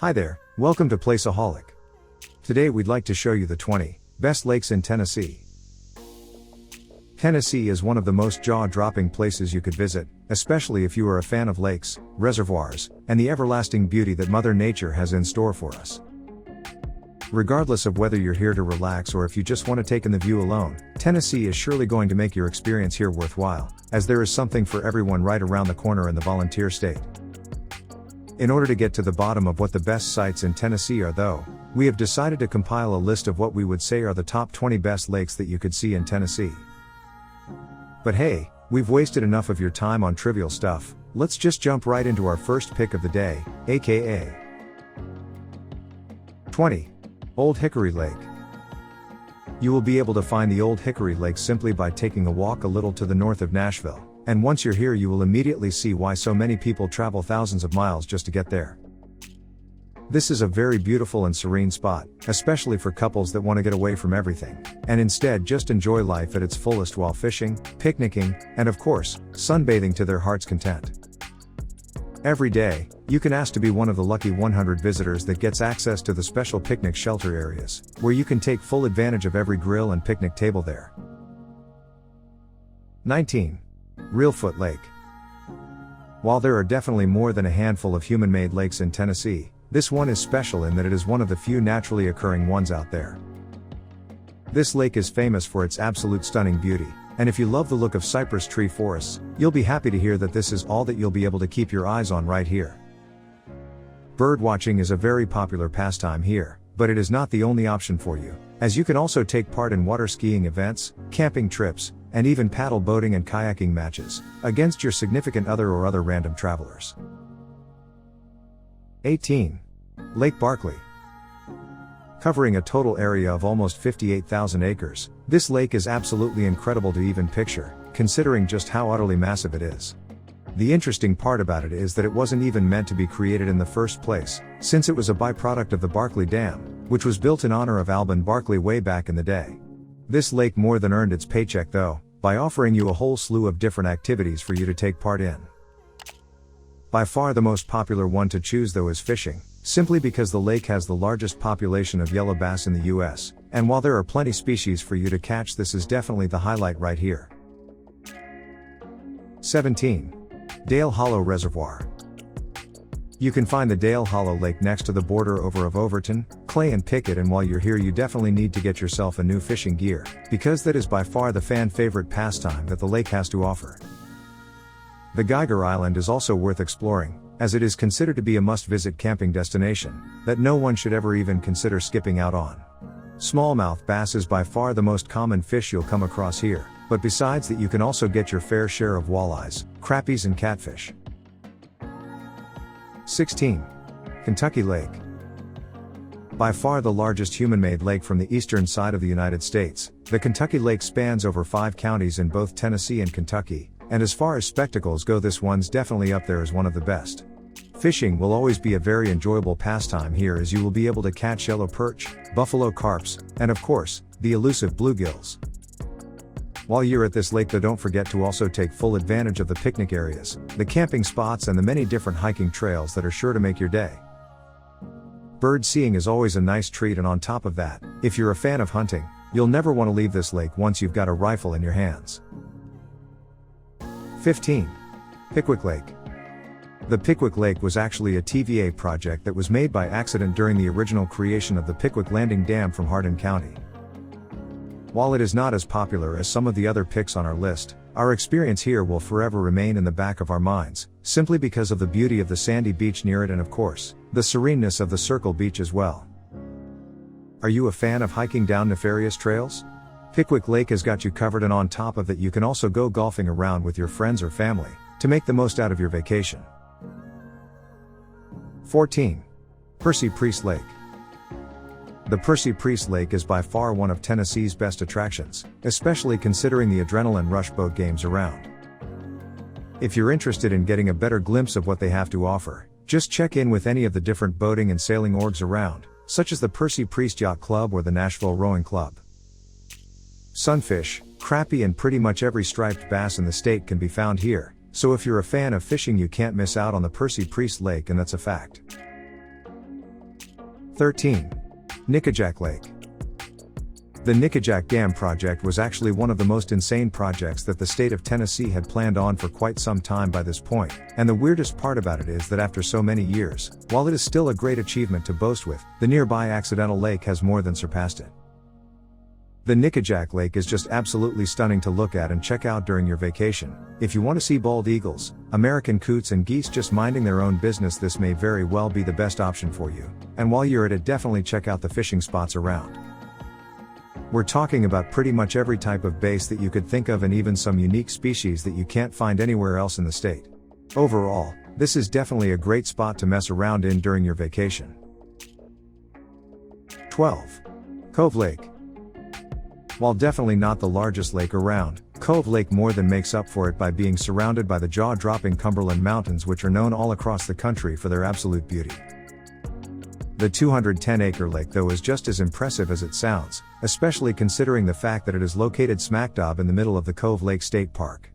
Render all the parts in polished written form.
Hi there, welcome to Placeaholic. Today we'd like to show you the 20 best lakes in Tennessee. Tennessee is one of the most jaw-dropping places you could visit, especially if you are a fan of lakes, reservoirs, and the everlasting beauty that Mother Nature has in store for us. Regardless of whether you're here to relax or if you just want to take in the view alone, Tennessee is surely going to make your experience here worthwhile, as there is something for everyone right around the corner in the Volunteer State. In order to get to the bottom of what the best sites in Tennessee are though, we have decided to compile a list of what we would say are the top 20 best lakes that you could see in Tennessee. But hey, we've wasted enough of your time on trivial stuff, let's just jump right into our first pick of the day, aka 20. Old Hickory Lake. You will be able to find the Old Hickory Lake simply by taking a walk a little to the north of Nashville. And once you're here you will immediately see why so many people travel thousands of miles just to get there. This is a very beautiful and serene spot, especially for couples that want to get away from everything, and instead just enjoy life at its fullest while fishing, picnicking, and of course, sunbathing to their heart's content. Every day, you can ask to be one of the lucky 100 visitors that gets access to the special picnic shelter areas, where you can take full advantage of every grill and picnic table there. 19. Reelfoot Lake. While there are definitely more than a handful of human-made lakes in Tennessee, this one is special in that it is one of the few naturally occurring ones out there. This lake is famous for its absolute stunning beauty, and if you love the look of cypress tree forests, you'll be happy to hear that this is all that you'll be able to keep your eyes on right here. Bird watching is a very popular pastime here, but it is not the only option for you, as you can also take part in water skiing events, camping trips, and even paddle boating and kayaking matches, against your significant other or other random travelers. 18. Lake Barkley. Covering a total area of almost 58,000 acres, this lake is absolutely incredible to even picture, considering just how utterly massive it is. The interesting part about it is that it wasn't even meant to be created in the first place, since it was a byproduct of the Barkley Dam, which was built in honor of Alban Barkley way back in the day. This lake more than earned its paycheck though, by offering you a whole slew of different activities for you to take part in. By far the most popular one to choose though is fishing, simply because the lake has the largest population of yellow bass in the US, and while there are plenty species for you to catch, this is definitely the highlight right here. 17. Dale Hollow Reservoir. You can find the Dale Hollow Lake next to the border over of Overton, Clay and Pickett, and while you're here you definitely need to get yourself a new fishing gear, because that is by far the fan favorite pastime that the lake has to offer. The Geiger Island is also worth exploring, as it is considered to be a must-visit camping destination, that no one should ever even consider skipping out on. Smallmouth bass is by far the most common fish you'll come across here, but besides that you can also get your fair share of walleyes, crappies and catfish. 16. Kentucky Lake. By far the largest human-made lake from the eastern side of the United States, the Kentucky Lake spans over 5 counties in both Tennessee and Kentucky, and as far as spectacles go this one's definitely up there as one of the best. Fishing will always be a very enjoyable pastime here, as you will be able to catch yellow perch, buffalo carps, and of course, the elusive bluegills. While you're at this lake though, don't forget to also take full advantage of the picnic areas, the camping spots and the many different hiking trails that are sure to make your day. Bird seeing is always a nice treat, and on top of that, if you're a fan of hunting, you'll never want to leave this lake once you've got a rifle in your hands. 15. Pickwick Lake. The Pickwick Lake was actually a TVA project that was made by accident during the original creation of the Pickwick Landing Dam from Hardin County. While it is not as popular as some of the other picks on our list, our experience here will forever remain in the back of our minds, simply because of the beauty of the sandy beach near it and of course, the sereneness of the Circle Beach as well. Are you a fan of hiking down nefarious trails? Pickwick Lake has got you covered, and on top of that you can also go golfing around with your friends or family, to make the most out of your vacation. 14. Percy Lake. The Percy Lake is by far one of Tennessee's best attractions, especially considering the adrenaline rush boat games around. If you're interested in getting a better glimpse of what they have to offer, just check in with any of the different boating and sailing orgs around, such as the Percy Yacht Club or the Nashville Rowing Club. Sunfish, crappie and pretty much every striped bass in the state can be found here, so if you're a fan of fishing you can't miss out on the Percy Lake, and that's a fact. 13. Nickajack Lake. The Nickajack Dam project was actually one of the most insane projects that the state of Tennessee had planned on for quite some time by this point, and the weirdest part about it is that after so many years, while it is still a great achievement to boast with, the nearby accidental lake has more than surpassed it. The Nickajack Lake is just absolutely stunning to look at and check out during your vacation. If you want to see bald eagles, American coots and geese just minding their own business, this may very well be the best option for you. And while you're at it, definitely check out the fishing spots around. We're talking about pretty much every type of bass that you could think of and even some unique species that you can't find anywhere else in the state. Overall, this is definitely a great spot to mess around in during your vacation. 12. Cove Lake. While definitely not the largest lake around, Cove Lake more than makes up for it by being surrounded by the jaw-dropping Cumberland Mountains, which are known all across the country for their absolute beauty. The 210-acre lake though is just as impressive as it sounds, especially considering the fact that it is located smack dab in the middle of the Cove Lake State Park.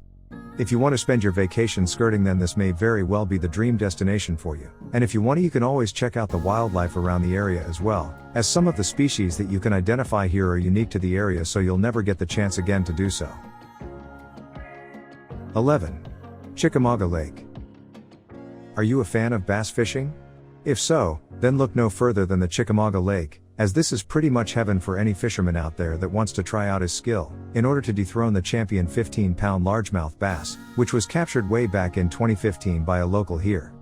If you want to spend your vacation skirting, then this may very well be the dream destination for you. And if you want to, you can always check out the wildlife around the area as well, as some of the species that you can identify here are unique to the area, so you'll never get the chance again to do so. 11. Chickamauga Lake. Are you a fan of bass fishing? If so, then look no further than the Chickamauga Lake, as this is pretty much heaven for any fisherman out there that wants to try out his skill, in order to dethrone the champion 15-pound largemouth bass, which was captured way back in 2015 by a local here.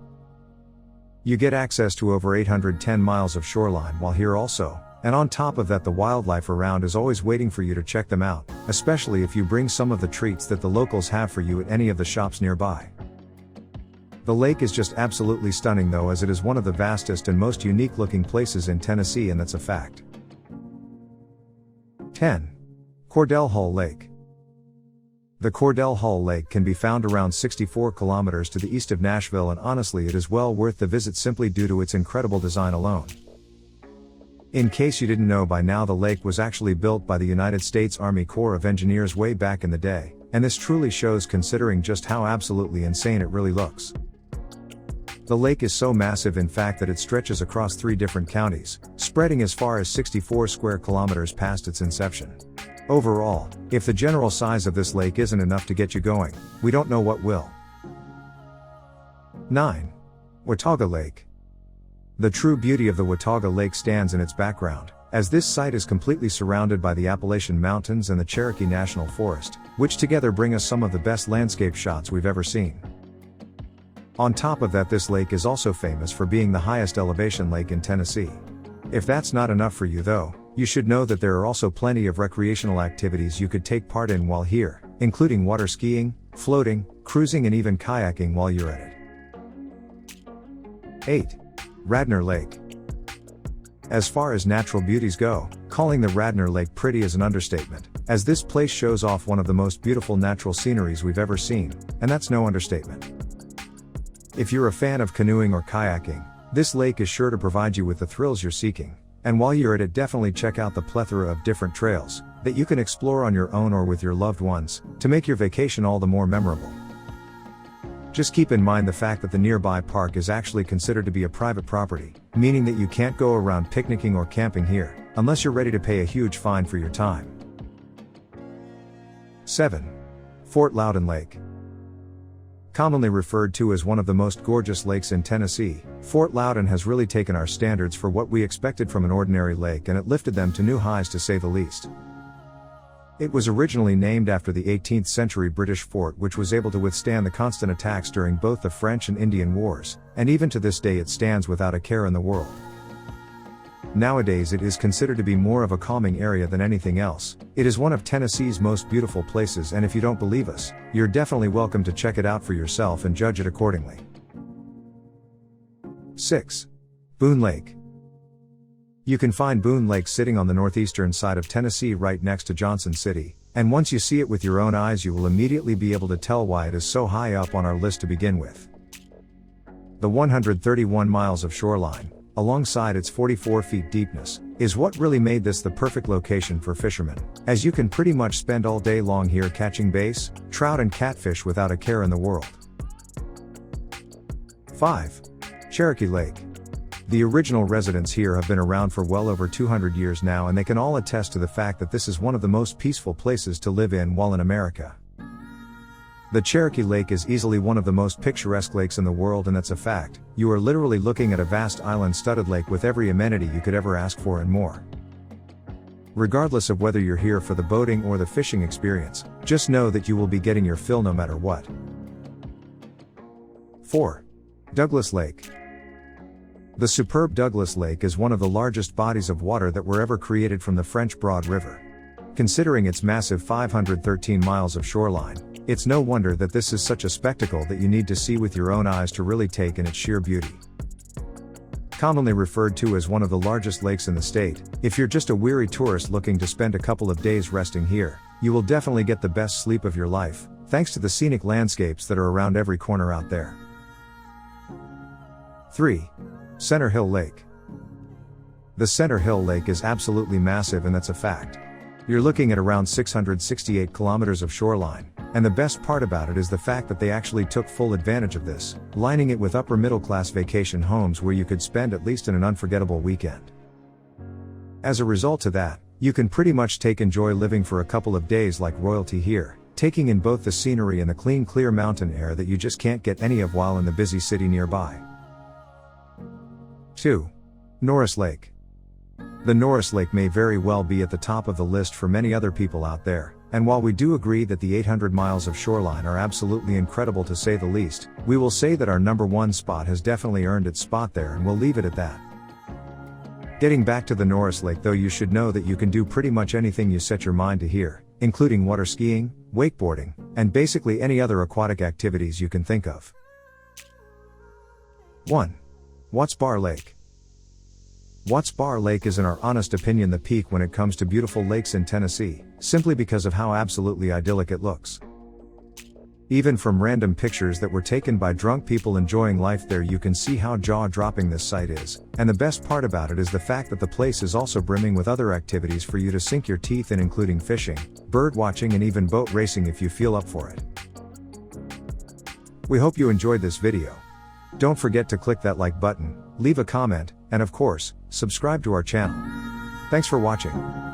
You get access to over 810 miles of shoreline while here also, and on top of that the wildlife around is always waiting for you to check them out, especially if you bring some of the treats that the locals have for you at any of the shops nearby. The lake is just absolutely stunning though, as it is one of the vastest and most unique looking places in Tennessee, and that's a fact. 10. Cordell Lake. The Cordell Lake can be found around 64 kilometers to the east of Nashville, and honestly it is well worth the visit simply due to its incredible design alone. In case you didn't know by now, the lake was actually built by the United States Army Corps of Engineers way back in the day, and this truly shows considering just how absolutely insane it really looks. The lake is so massive in fact that it stretches across 3 different counties, spreading as far as 64 square kilometers past its inception. Overall, if the general size of this lake isn't enough to get you going, we don't know what will. 9. Watauga Lake. The true beauty of the Watauga Lake stands in its background, as this site is completely surrounded by the Appalachian Mountains and the Cherokee National Forest, which together bring us some of the best landscape shots we've ever seen. On top of that, this lake is also famous for being the highest elevation lake in Tennessee. If that's not enough for you though, you should know that there are also plenty of recreational activities you could take part in while here, including water skiing, floating, cruising, and even kayaking while you're at it. 8. Radnor Lake. As far as natural beauties go, calling the Radnor Lake pretty is an understatement, as this place shows off one of the most beautiful natural sceneries we've ever seen, and that's no understatement. If you're a fan of canoeing or kayaking, this lake is sure to provide you with the thrills you're seeking, and while you're at it, definitely check out the plethora of different trails that you can explore on your own or with your loved ones, to make your vacation all the more memorable. Just keep in mind the fact that the nearby park is actually considered to be a private property, meaning that you can't go around picnicking or camping here, unless you're ready to pay a huge fine for your time. 7. Fort Loudoun Lake. Commonly referred to as one of the most gorgeous lakes in Tennessee, Fort Loudoun has really taken our standards for what we expected from an ordinary lake, and it lifted them to new highs to say the least. It was originally named after the 18th century British fort, which was able to withstand the constant attacks during both the French and Indian Wars, and even to this day it stands without a care in the world. Nowadays it is considered to be more of a calming area than anything else. It is one of Tennessee's most beautiful places, and if you don't believe us, you're definitely welcome to check it out for yourself and judge it accordingly. 6. Boone Lake. You can find Boone Lake sitting on the northeastern side of Tennessee right next to Johnson City, and once you see it with your own eyes you will immediately be able to tell why it is so high up on our list to begin with. The 131 miles of shoreline, alongside its 44 feet deepness, is what really made this the perfect location for fishermen, as you can pretty much spend all day long here catching bass, trout and catfish without a care in the world. 5. Cherokee Lake. The original residents here have been around for well over 200 years now, and they can all attest to the fact that this is one of the most peaceful places to live in while in America. The Cherokee Lake is easily one of the most picturesque lakes in the world, and that's a fact. You are literally looking at a vast island-studded lake with every amenity you could ever ask for and more. Regardless of whether you're here for the boating or the fishing experience, just know that you will be getting your fill no matter what. 4. Douglas Lake. The superb Douglas Lake is one of the largest bodies of water that were ever created from the French Broad River. Considering its massive 513 miles of shoreline, it's no wonder that this is such a spectacle that you need to see with your own eyes to really take in its sheer beauty. Commonly referred to as one of the largest lakes in the state, if you're just a weary tourist looking to spend a couple of days resting here, you will definitely get the best sleep of your life, thanks to the scenic landscapes that are around every corner out there. 3. Center Hill Lake. The Center Hill Lake is absolutely massive, and that's a fact. You're looking at around 668 kilometers of shoreline, and the best part about it is the fact that they actually took full advantage of this, lining it with upper middle class vacation homes where you could spend at least an unforgettable weekend. As a result of that, you can pretty much enjoy living for a couple of days like royalty here, taking in both the scenery and the clean, clear mountain air that you just can't get any of while in the busy city nearby. 2. Norris Lake. The Norris Lake may very well be at the top of the list for many other people out there, and while we do agree that the 800 miles of shoreline are absolutely incredible to say the least, we will say that our number one spot has definitely earned its spot there, and we'll leave it at that. Getting back to the Norris Lake though, you should know that you can do pretty much anything you set your mind to here, including water skiing, wakeboarding, and basically any other aquatic activities you can think of. 1. Watauga Lake. Watauga Lake is in our honest opinion the peak when it comes to beautiful lakes in Tennessee, simply because of how absolutely idyllic it looks. Even from random pictures that were taken by drunk people enjoying life there, you can see how jaw-dropping this site is, and the best part about it is the fact that the place is also brimming with other activities for you to sink your teeth in, including fishing, bird watching, and even boat racing if you feel up for it. We hope you enjoyed this video. Don't forget to click that like button, leave a comment, and of course, subscribe to our channel. Thanks for watching.